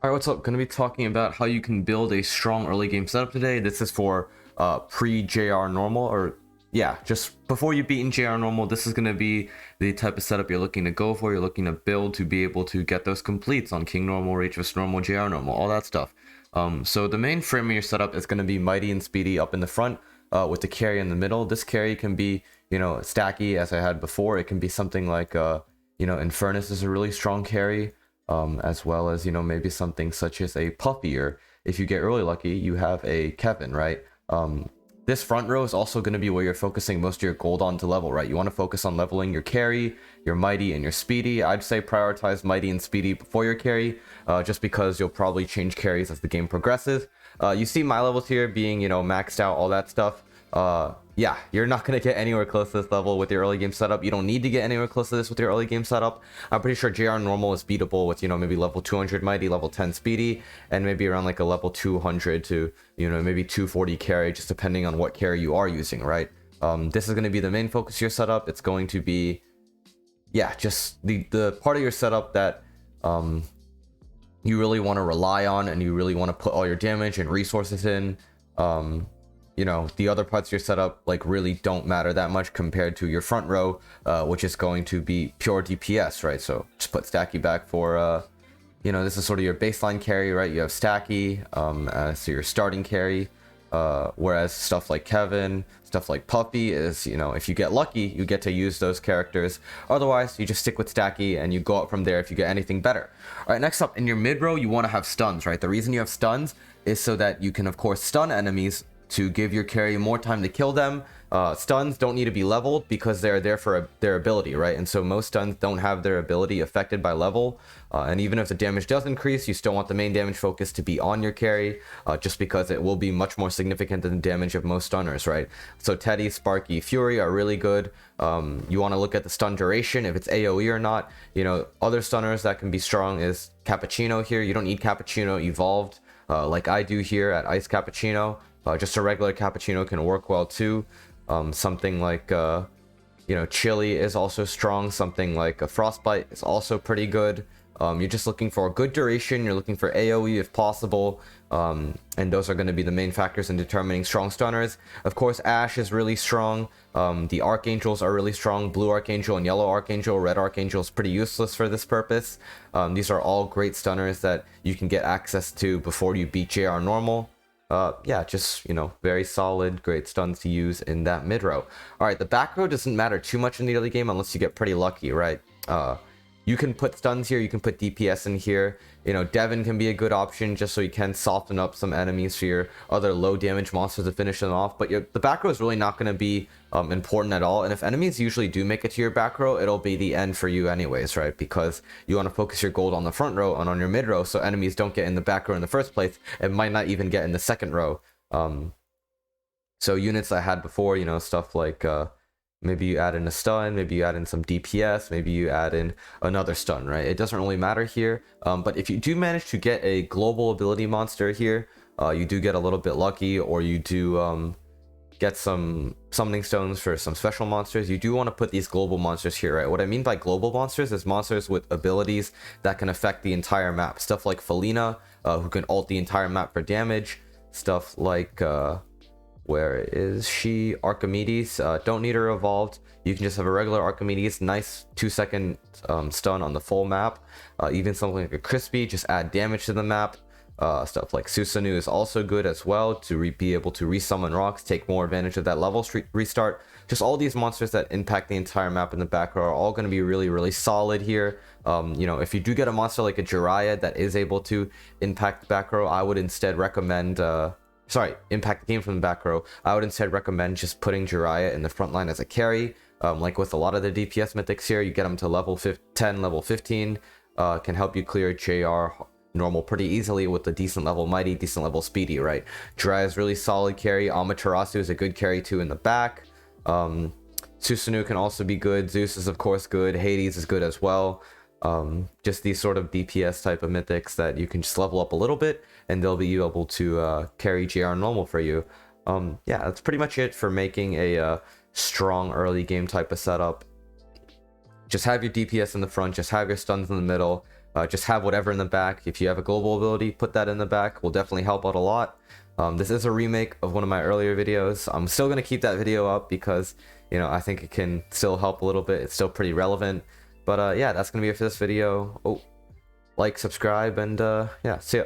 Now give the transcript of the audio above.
All right, what's up? Going to be talking about how you can build a strong early game setup today. This is for pre-JR normal, or yeah, just before you beat in JR normal. This is going to be the type of setup you're looking to go for. You're looking to build to be able to get those completes on King normal, Rage normal, JR normal, all that stuff. So the main frame of your setup is going to be mighty and speedy up in the front, with the carry in the middle. This carry can be, stacky as I had before. It can be something like, Infernus is a really strong carry. As well as, maybe something such as a Puppy, or if you get really lucky, you have a Kevin, right? This front row is also going to be where you're focusing most of your gold on to level, right? You want to focus on leveling your carry, your mighty, and your speedy. I'd say prioritize mighty and speedy before your carry, just because you'll probably change carries as the game progresses. You see my levels here being, maxed out, all that stuff. Yeah, you're not going to get anywhere close to this level with your early game setup. You don't need to get anywhere close to this with your early game setup. I'm pretty sure JR normal is beatable with, maybe level 200 mighty, level 10 speedy, and maybe around like a level 200 to, maybe 240 carry, just depending on what carry you are using, right? This is going to be the main focus of your setup. It's going to be, yeah, just the part of your setup that you really want to rely on, and you really want to put all your damage and resources in. The other parts of your setup like really don't matter that much compared to your front row, which is going to be pure DPS, right? So just put Stacky back for, this is sort of your baseline carry, right? You have Stacky as your starting carry, whereas stuff like Kevin, stuff like Puppy is, if you get lucky, you get to use those characters. Otherwise, you just stick with Stacky and you go up from there if you get anything better. All right, next up, in your mid row, you want to have stuns, right? The reason you have stuns is so that you can, of course, stun enemies to give your carry more time to kill them. Stuns don't need to be leveled because they're there for their ability, right? And so most stuns don't have their ability affected by level. And even if the damage does increase, you still want the main damage focus to be on your carry, just because it will be much more significant than the damage of most stunners, right? So Teddy, Sparky, Fury are really good. You want to look at the stun duration, if it's AoE or not. Other stunners that can be strong is Cappuccino here. You don't need Cappuccino evolved like I do here at Ice Cappuccino. Just a regular Cappuccino can work well too. Something like, Chili is also strong. Something like a Frostbite is also pretty good. You're just looking for a good duration. You're looking for AoE if possible. And those are going to be the main factors in determining strong stunners. Of course, Ash is really strong. The Archangels are really strong. Blue Archangel and Yellow Archangel. Red Archangel is pretty useless for this purpose. These are all great stunners that you can get access to before you beat JR normal. Yeah, just, very solid, great stuns to use in that mid row. All right, the back row doesn't matter too much in the early game unless you get pretty lucky, right? You can put stuns here, you can put DPS in here. Devin can be a good option just so you can soften up some enemies for your other low damage monsters to finish them off. But the back row is really not going to be important at all. And if enemies usually do make it to your back row, it'll be the end for you anyways, right? Because you want to focus your gold on the front row and on your mid row, so enemies don't get in the back row in the first place. It might not even get in the second row. So units I had before, stuff like maybe you add in a stun, maybe you add in some DPS, maybe you add in another stun, right? It doesn't really matter here. But if you do manage to get a global ability monster here, you do get a little bit lucky, or you do get some summoning stones for some special monsters. You do want to put these global monsters here, right? What I mean by global monsters is monsters with abilities that can affect the entire map. Stuff like Felina, who can ult the entire map for damage. Stuff like... where is she? Archimedes. Don't need her evolved. You can just have a regular Archimedes. Nice 2-second stun on the full map. Even something like a Crispy, just add damage to the map. Stuff like Susanoo is also good as well to be able to resummon rocks, take more advantage of that level restart. Just all these monsters that impact the entire map in the back row are all going to be really, really solid here. If you do get a monster like a Jiraiya that is able to impact the back row, I would instead recommend... impact the game from the back row. I would instead recommend just putting Jiraiya in the front line as a carry. Like with a lot of the DPS mythics here, you get them to level 10, level 15, can help you clear JR normal pretty easily with a decent level mighty, decent level speedy, right? Jiraiya is really solid carry. Amaterasu is a good carry too in the back. Susanoo can also be good. Zeus is of course good. Hades is good as well. Just these sort of DPS type of mythics that you can just level up a little bit and they'll be able to carry JR normal for you. Yeah, that's pretty much it for making a strong early game type of setup. Just have your DPS in the front, just have your stuns in the middle. just have whatever in the back. If you have a global ability, put that in the back, will definitely help out a lot. This is a remake of one of my earlier videos. I'm still going to keep that video up because, you know, I think it can still help a little bit. It's still pretty relevant. But yeah, that's going to be it for this video. Oh, like, subscribe, and yeah, see ya.